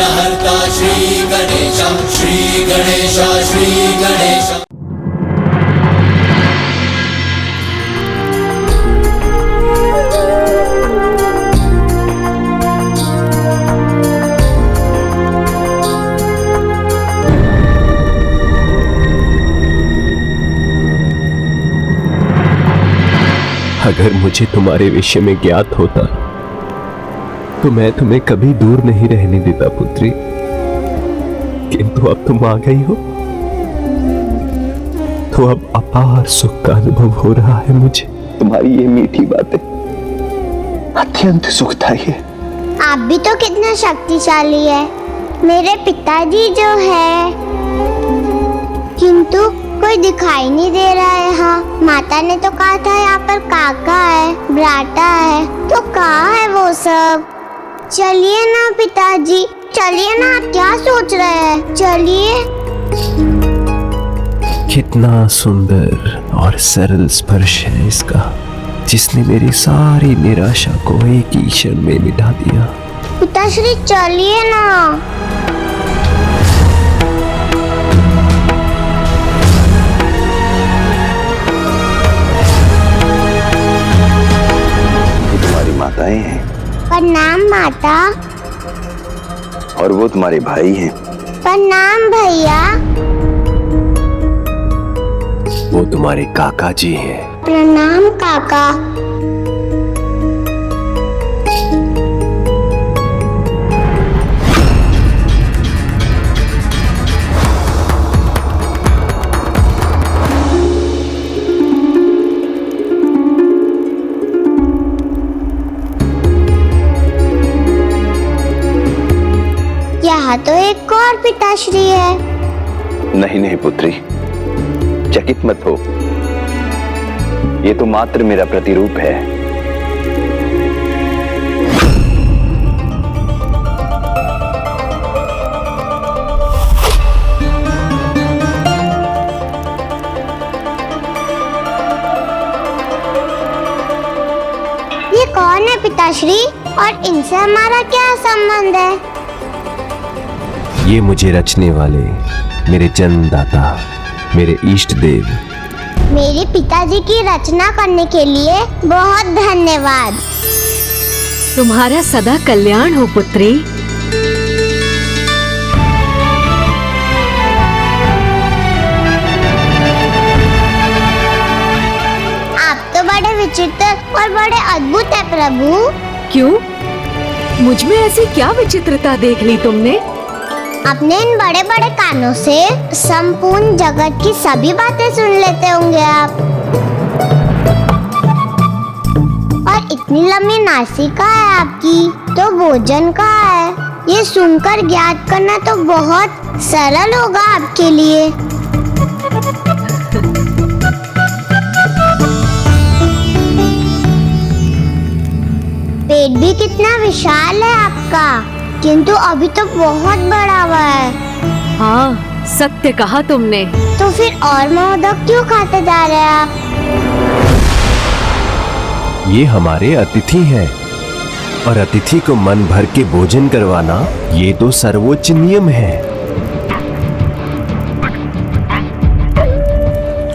विघ्नहर्ता श्री गणेश, श्री गणेश, श्री गणेश। अगर मुझे तुम्हारे विषय में ज्ञात होता तो मैं तुम्हें कभी दूर नहीं रहने देता पुत्री, किंतु अब तुम आ गई हो तो अब अपार सुख का अनुभव हो रहा है मुझे। तुम्हारी ये मीठी बातें अत्यंत सुखदायी है। आप भी तो कितना शक्तिशाली है। मेरे पिताजी जो है, किंतु कोई दिखाई नहीं दे रहा है। हाँ, माता ने तो कहा था यहाँ पर काका है, भ्राता है, तो कहाँ है वो सब? चलिए ना पिताजी, चलिए ना, आप क्या सोच रहे हैं? चलिए। कितना सुंदर और सरल स्पर्श है इसका, जिसने मेरी सारी निराशा को एक ही क्षण में मिटा दिया। पिताश्री चलिए ना। माताएं हैं। प्रणाम माता। और वो तुम्हारे भाई हैं। प्रणाम भैया। वो तुम्हारे काका जी हैं। प्रणाम काका। यहाँ तो एक और पिताश्री है। नहीं नहीं पुत्री, चकित मत हो, ये तो मात्र मेरा प्रतिरूप है। ये कौन है पिताश्री, और इनसे हमारा क्या संबंध है? ये मुझे रचने वाले मेरे जन्मदाता, मेरे इष्ट देव। मेरे पिताजी की रचना करने के लिए बहुत धन्यवाद। तुम्हारा सदा कल्याण हो पुत्री। आप तो बड़े विचित्र और बड़े अद्भुत है प्रभु। क्यों? मुझ में ऐसी क्या विचित्रता देख ली तुमने? अपने इन बड़े बड़े कानों से संपूर्ण जगत की सभी बातें सुन लेते होंगे आप। और इतनी लंबी नासिका है आपकी, तो भोजन कहाँ है? ये सुनकर ज्ञात करना तो बहुत सरल होगा आपके लिए। पेट भी कितना विशाल है आपका, किंतु अभी तो बहुत बड़ा हुआ है। हाँ, सत्य कहा तुमने। तो फिर और मोदक क्यों खाते जा रहे हैं आप? ये हमारे अतिथि हैं, और अतिथि को मन भर के भोजन करवाना ये तो सर्वोच्च नियम है।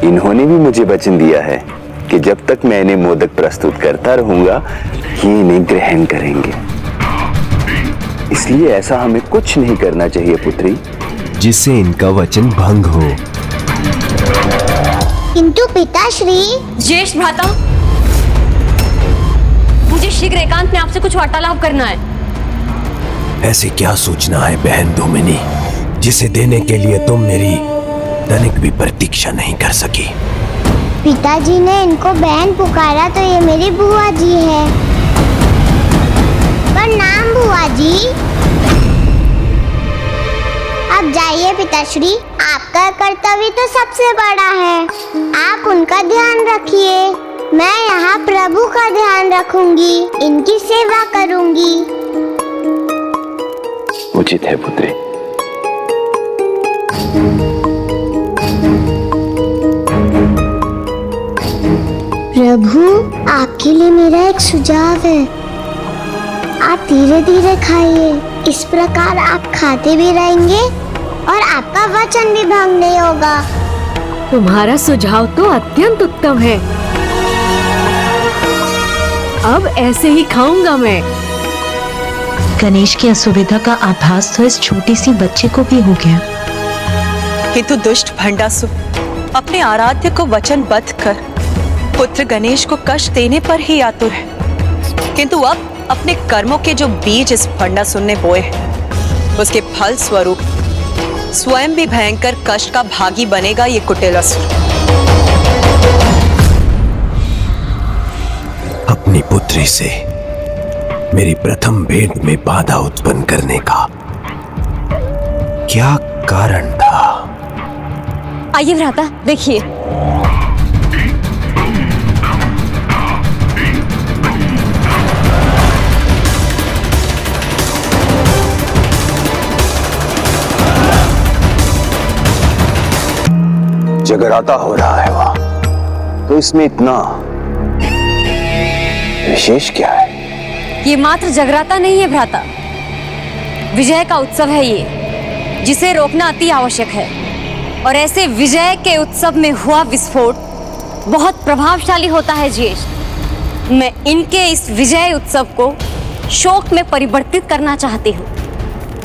इन्होंने भी मुझे वचन दिया है कि जब तक मैं इन्हें मोदक प्रस्तुत करता रहूंगा, ये इन्हें ग्रहण करेंगे। इसलिए ऐसा हमें कुछ नहीं करना चाहिए पुत्री, जिससे इनका वचन भंग हो। किंतु पिताश्री। ज्येष्ठ भ्राता, मुझे शीघ्र एकांत में आपसे कुछ वार्तालाप करना है। ऐसी क्या सूचना है बहन धूमिनी, जिसे देने के लिए तुम मेरी तनिक भी प्रतीक्षा नहीं कर सकी? पिताजी ने इनको बहन पुकारा तो ये मेरी बुआ जी है। प्रणाम बुआ जी। अब जाइए पिताश्री, आपका कर्तव्य तो सबसे बड़ा है। आप उनका ध्यान रखिए, मैं यहाँ प्रभु का ध्यान रखूंगी, इनकी सेवा करूंगी। उचित है पुत्री। प्रभु, आपके लिए मेरा एक सुझाव है। आप धीरे धीरे खाइए। इस प्रकार आप खाते भी रहेंगे और आपका वचन भी भंग नहीं होगा। तुम्हारा सुझाव तो अत्यंत उत्तम है। अब ऐसे ही खाऊंगा मैं। गणेश की असुविधा का आभास तो इस छोटी सी बच्चे को भी हो गया। किंतु दुष्ट भंडासुर अपने आराध्य को वचनबद्ध कर पुत्र गणेश को कष्ट देने पर ही आतुर है, किंतु अब अपने कर्मों के जो बीज इस भंडासुर ने बोए हैं, उसके फल स्वरूप स्वयं भी भयंकर कष्ट का भागी बनेगा ये कुटिल असुर। अपनी पुत्री से मेरी प्रथम भेंट में बाधा उत्पन्न करने का क्या कारण था? आइए भ्राता, देखिए। जगराता हो रहा है वहां, तो इसमें इतना विशेष क्या है? ये मात्र जगराता नहीं है भ्राता, विजय का उत्सव है ये, जिसे रोकना अति आवश्यक है। और ऐसे विजय के उत्सव में हुआ विस्फोट बहुत प्रभावशाली होता है ज्येष्ठ। मैं इनके इस विजय उत्सव को शोक में परिवर्तित करना चाहती हूँ।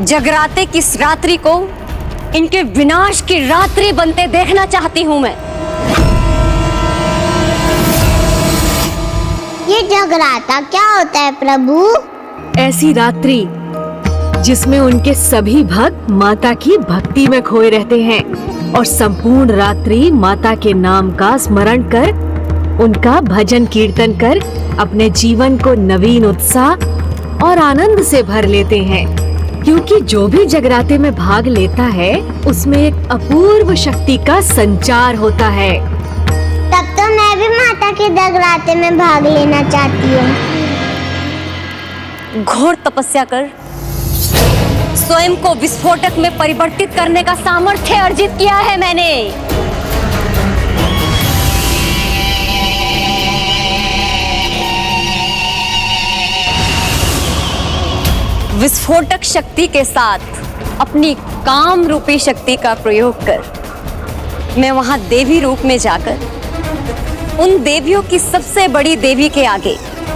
जगराते की इस रात्रि को इनके विनाश की रात्रि बनते देखना चाहती हूँ मैं। ये जगराता क्या होता है प्रभु? ऐसी रात्रि जिसमें उनके सभी भक्त माता की भक्ति में खोए रहते हैं और संपूर्ण रात्रि माता के नाम का स्मरण कर, उनका भजन कीर्तन कर अपने जीवन को नवीन उत्साह और आनंद से भर लेते हैं। क्योंकि जो भी जगराते में भाग लेता है उसमें एक अपूर्व शक्ति का संचार होता है। तब तो मैं भी माता के जगराते में भाग लेना चाहती हूँ। घोर तपस्या कर स्वयं को विस्फोटक में परिवर्तित करने का सामर्थ्य अर्जित किया है मैंने। विस्फोटक शक्ति के साथ अपनी काम रूपी शक्ति का प्रयोग कर मैं वहां देवी रूप में जाकर उन देवियों की सबसे बड़ी देवी के आगे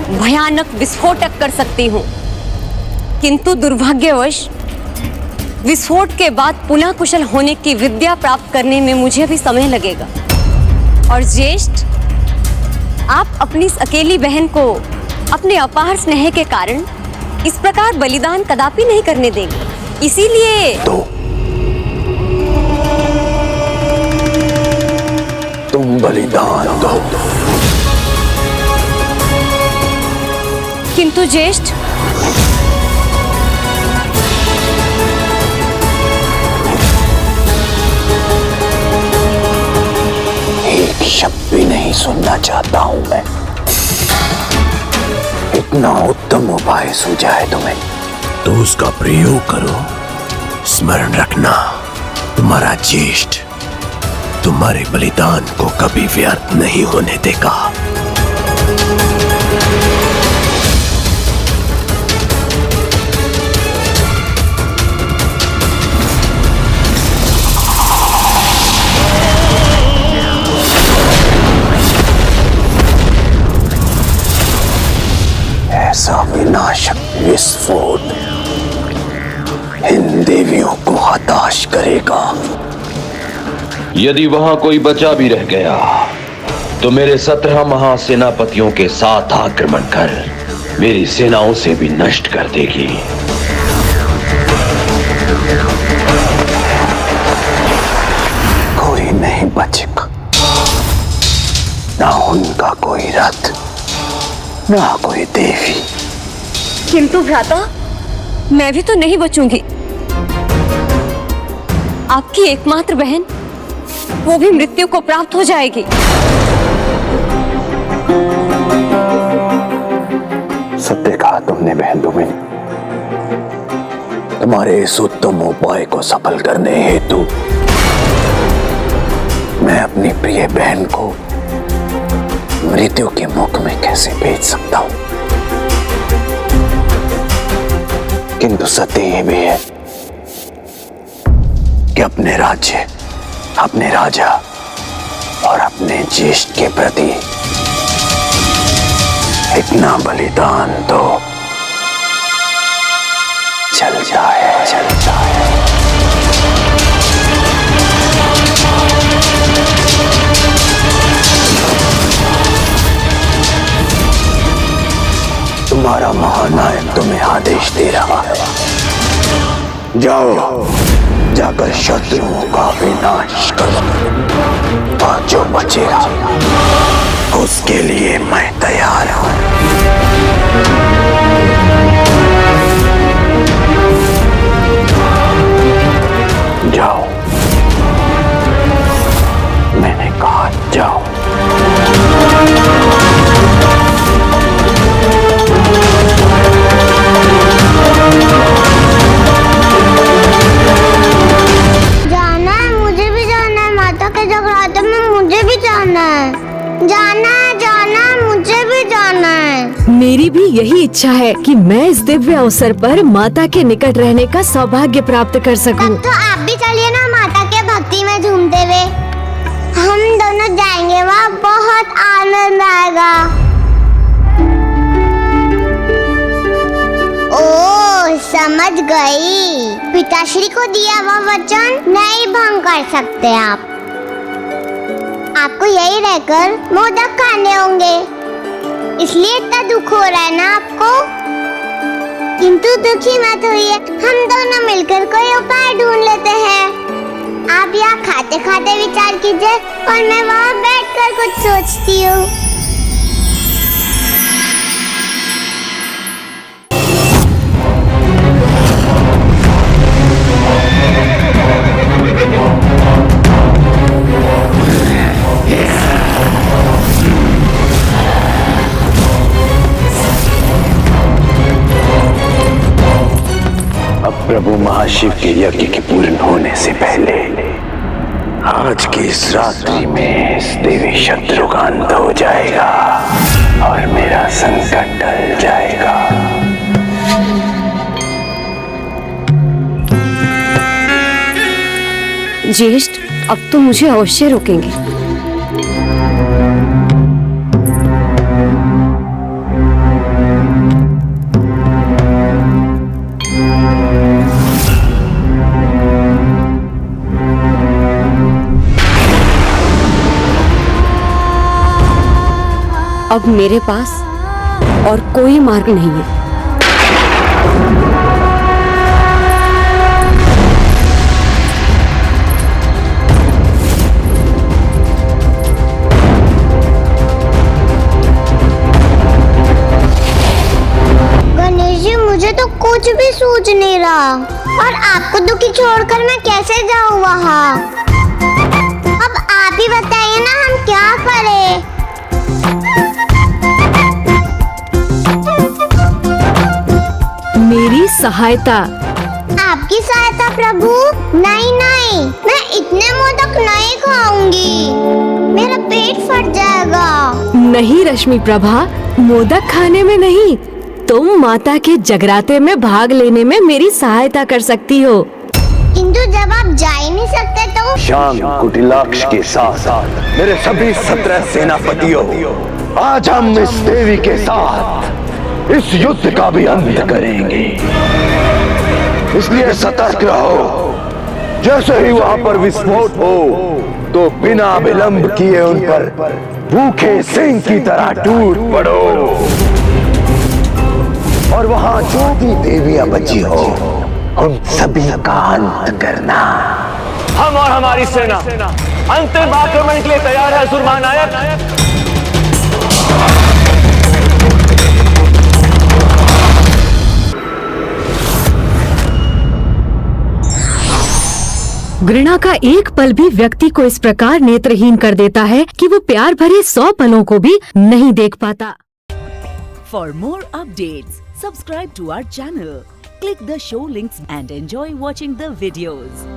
भयानक विस्फोटक कर सकती हूँ। किंतु दुर्भाग्यवश विस्फोट के बाद पुनः कुशल होने की विद्या प्राप्त करने में मुझे भी समय लगेगा। और ज्येष्ठ, आप अपनी इस अकेली बहन को अपने अपार स्नेह के कारण इस प्रकार बलिदान कदापि नहीं करने देंगे। इसीलिए तुम बलिदान दो। किंतु ज्येष्ठ, एक शब्द भी नहीं सुनना चाहता हूं मैं। इतना उत्तम उपाय सूझा है तुम्हें तो उसका प्रयोग करो। स्मरण रखना, तुम्हारा ज्येष्ठ तुम्हारे बलिदान को कभी व्यर्थ नहीं होने देगा। ऐसा विनाशक विस्फोट इन देवियों को हताश करेगा। यदि वहां कोई बचा भी रह गया तो मेरे 17 महासेनापतियों के साथ आक्रमण कर मेरी सेनाओं से भी नष्ट कर देगी। कोई नहीं बचेगा, ना उनका कोई रथ, ना कोई देवी। किंतु भ्राता, मैं भी तो नहीं बचूंगी। आपकी एकमात्र बहन वो भी मृत्यु को प्राप्त हो जाएगी। सत्य कहा तुमने बहन दुमिनी। तुम्हारे इस उत्तम उपाय को सफल करने हेतु मैं अपनी प्रिय बहन को मृत्यु के मुख में कैसे भेज सकता हूं? किंतु सत्य ये भी है कि अपने राज्य, अपने राजा और अपने ज्येष्ठ के प्रति इतना बलिदान तो चल जाए। तुम्हारा महानायक तुम्हें आदेश दे रहा है, जाओ जाकर शत्रुओं का विनाश करो और जो बचेगा उसके लिए मैं तैयार हूं। जाओ, मैंने कहा जाओ। जाना है, मुझे भी जाना है। माता के जगराते में मुझे भी जाना है। जाना है, मुझे भी जाना है। मेरी भी यही इच्छा है कि मैं इस दिव्य अवसर पर माता के निकट रहने का सौभाग्य प्राप्त कर सकूं। तब तो आप भी चलिए ना माता के भक्ति में झूमते हुए। हम दोनों जाएंगे, वहाँ बहुत आनंद आएगा। ओ, समझ गई। पिताश्री को दिया हुआ वचन नहीं भंग कर सकते आप। आपको यही रहकर मोदक खाने होंगे, इसलिए इतना दुख हो रहा है ना आपको। किंतु दुखी मत होइए, हम दोनों मिलकर कोई उपाय ढूंढ लेते हैं। आप यहाँ खाते खाते विचार कीजिए और मैं वहाँ बैठकर कुछ सोचती हूँ। प्रभु महाशिव के यज्ञ के पूर्ण होने से पहले आज की इस रात्रि में इस देवी शत्रु का अंत हो जाएगा और मेरा संकट टल जाएगा। ज्येष्ठ, अब तो मुझे अवश्य रोकेंगे। अब मेरे पास और कोई मार्ग नहीं है। गणेश जी, मुझे तो कुछ भी सूझ नहीं रहा और आपको दुखी छोड़कर मैं कैसे जाऊँ वहाँ। अब आप ही बताइए ना, हम क्या करें। मेरी सहायता। आपकी सहायता प्रभु? नहीं, मैं इतने मोदक नहीं खाऊंगी, मेरा पेट फट जाएगा। नहीं रश्मि प्रभा, मोदक खाने में नहीं, तुम माता के जगराते में भाग लेने में मेरी सहायता कर सकती हो। किंतु जब आप जा ही नहीं सकते तो? शाम कुटिलाक्ष के साथ मेरे सभी 17 सेनापतियों, आज हम इस देवी के साथ इस युद्ध का भी अंत करेंगे। इसलिए सतर्क रहो। जैसे ही वहां पर विस्फोट हो तो बिना विलंब किए उन पर भूखे सिंह की तरह टूट पड़ो और वहां जो भी देवियां बची हो उन सभी का अंत करना। हम और हमारी सेना अंतिम आक्रमण के लिए तैयार है असुर महानायक। घृणा का एक पल भी व्यक्ति को इस प्रकार नेत्रहीन कर देता है कि वो प्यार भरे 100 पलों को भी नहीं देख पाता। For more updates, subscribe to our channel, click the show links and enjoy watching the videos.